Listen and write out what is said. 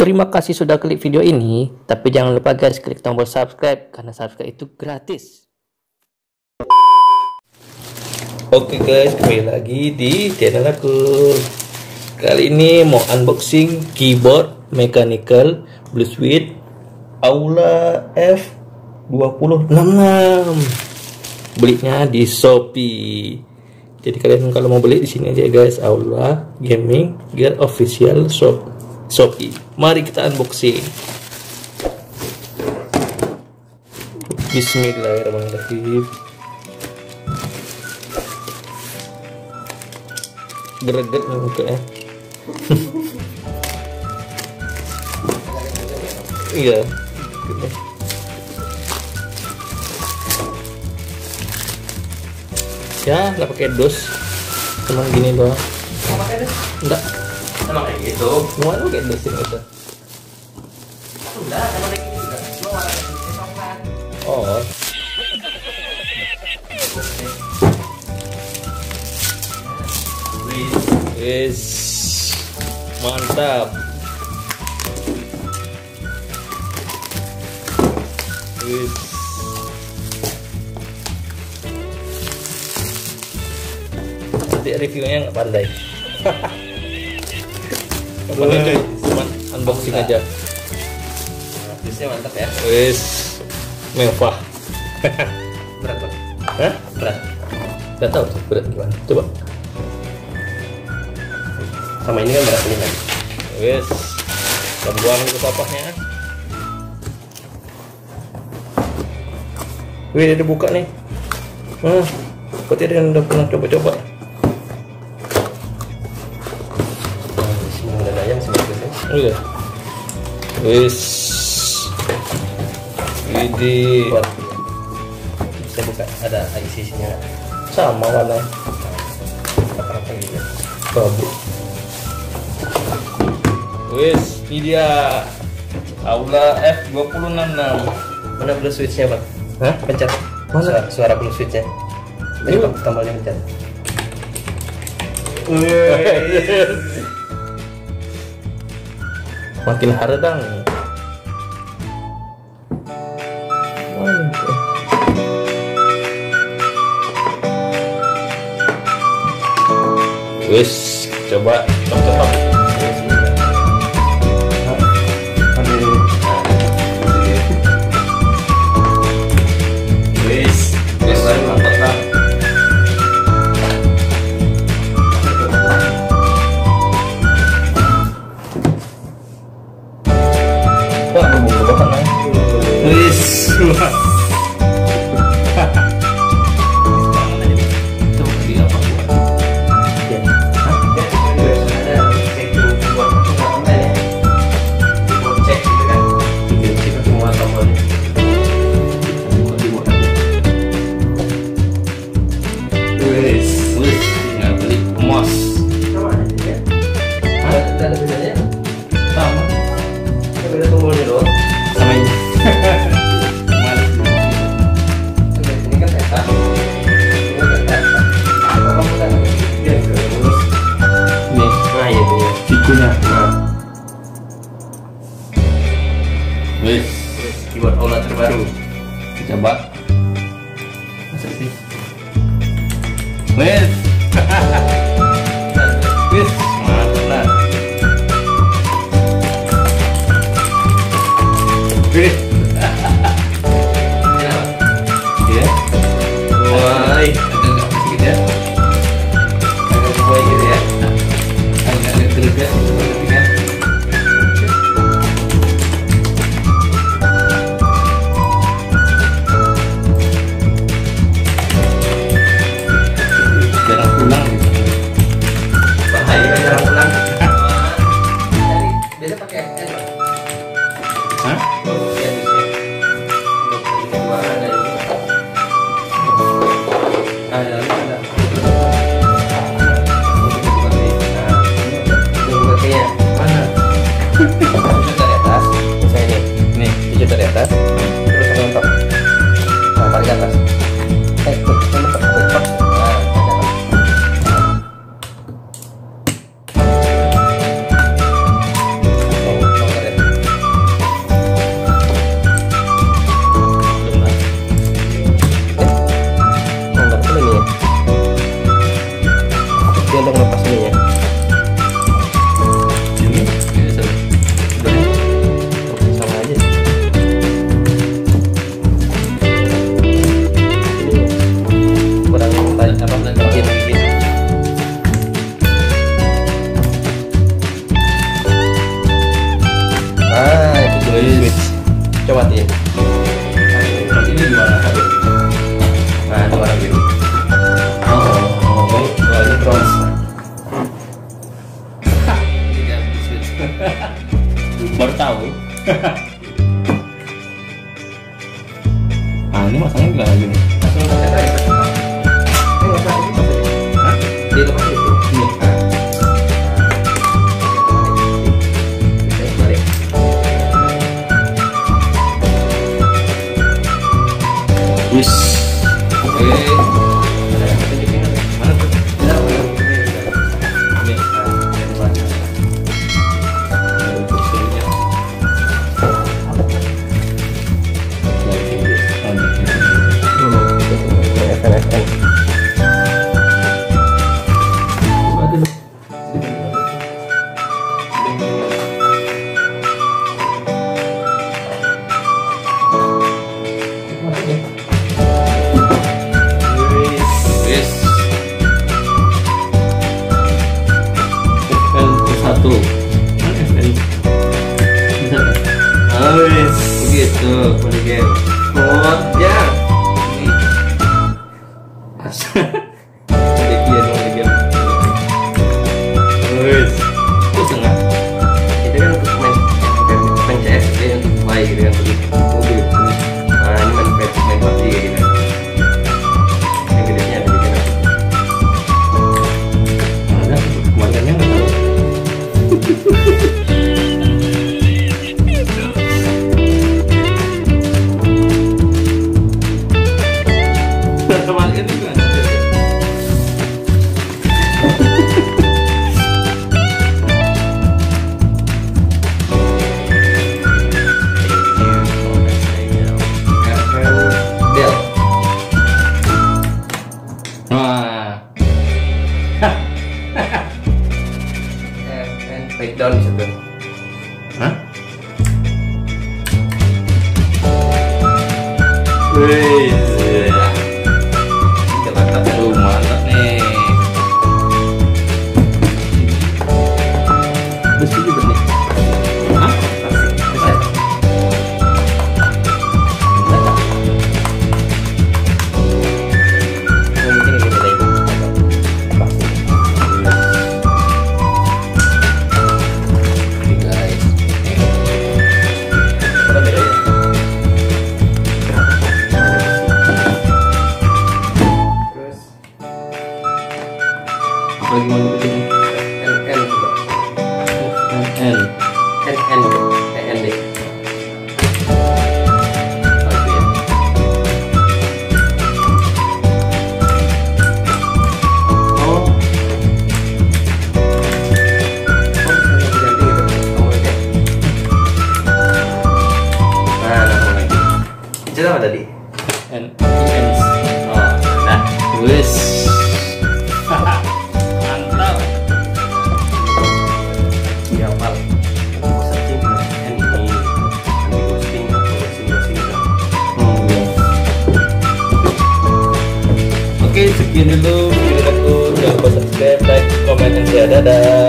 Terima kasih sudah klik video ini, tapi jangan lupa guys klik tombol subscribe karena subscribe itu gratis. Oke guys, kembali lagi di channel aku. Kali ini mau unboxing keyboard mechanical Blueswitch Aula F2066. Belinya di Shopee. Jadi kalian kalau mau beli di sini aja guys, Aula Gaming Gear Official Shopee. Mari kita unboxing. Bismillahirrahmanirrahim. Greget mukanya. Iya. Ya, nggak pakai dos, cuman gini doang. Nggak pakai dos? Enggak. Emang kayak gitu. Semua pakai dos ini itu. Enggak, emang kayak gitu juga. Cuma warnanya coklat. Oh. Wis, mantap. Wis. Nanti reviewnya nggak pandai. Cuman unboxing aja. Bisnya mantap ya. Wis, mewah. Berat Bang. Hah? Berat. Gak tahu tuh berat gimana. Coba. Sama ini kan berat ini lagi. Wis, kita buang dulu papahnya. Wih, dia dibuka nih. Berarti dia udah pernah coba-coba. Semua ada ayam semua gitu. Iya. Wis. Ini Bisa buka, ada IC-nya sama warna rata-rata gitu. babu. Wis, ini dia Aula F2066. Mana blue switch-nya Bang? Hah? Pencet. Mana? Suara blue switch-nya. Ini tombolnya pencet. Makin hardang. Wis, coba top. Wis, mantap. Wah, bumbu-bumbuan lah. Wis. Tinggal beli mouse. Ada bedanya? Sama. Beda tombolnya doang. Sama ini. Ini kan peta. Ini kan peta. Kamu kan dia lurus. Nih, Nah, itu ya. sikunya. Wis, Keyboard Aula terbaru. coba. Masa sih? Wis. Wis, mantap. Wih. Ya. Woi, Agak sedikit ya. Agak buai gitu ya. agak greget seperti kan. Jarang pulang gitu. Bahaya kan jarang pulang. Biasa pakai FN Bang. Hah? Ya bisa. Untuk warna ada itu. Ada. Buka kayaknya. Mana? Itu dari atas. Misalnya ini. Nih, hijau dari atas. Terus mentok. Nah, tarik ke atas. Mentok. Nah, Coba matiin. Ini gimana? Nah, ini warna biru. Oh, Ini bronze. baru tahu. Ah, ini masangnya gimana gini? Langsung pakai aja. Hah? Dilepas itu. Ini. Balik. Wis. Oke. Ada yang tunjukin nggak? Mana tuh? Tidak, Ini. dari mana? Untuk sininya. Dari Inggris. FN. Wis. FN satu. Mana FN? Bisa kan? Wis, begitu, body game. Oh, ya. Ini. Jadi dia dong body game. Wis. Itu setengah. Itu kan untuk main CS:GO untuk play gitu kan, untuk mobil. Nah, ini main PUBG gitu. Yang gedenya ada di sana. Ada kemarinnya nggak tahu. Kemarin itu kan. Dell. Wah. FN breakdown di situ. Hah? Wis. Aduh, mantap nih. Besi juga nih. Hah? Asik. Bisa. Mungkin ini beda itu. Ini guys. Apa bedanya? Terus Apa lagi mau dibikin? NN coba. N. NN END. Oh itu ya. Oh, Oh bisa ganti gitu nomornya. Nah, nomor lagi. Itu apa tadi? N. N. Oh, nah, wis. Mantap. Iya hafal. Searching N ini anti ghosting atau ghosting gitu. Iya. Oke, sekian dulu video aku. Jangan lupa subscribe, like, komen, dan share. Dadah.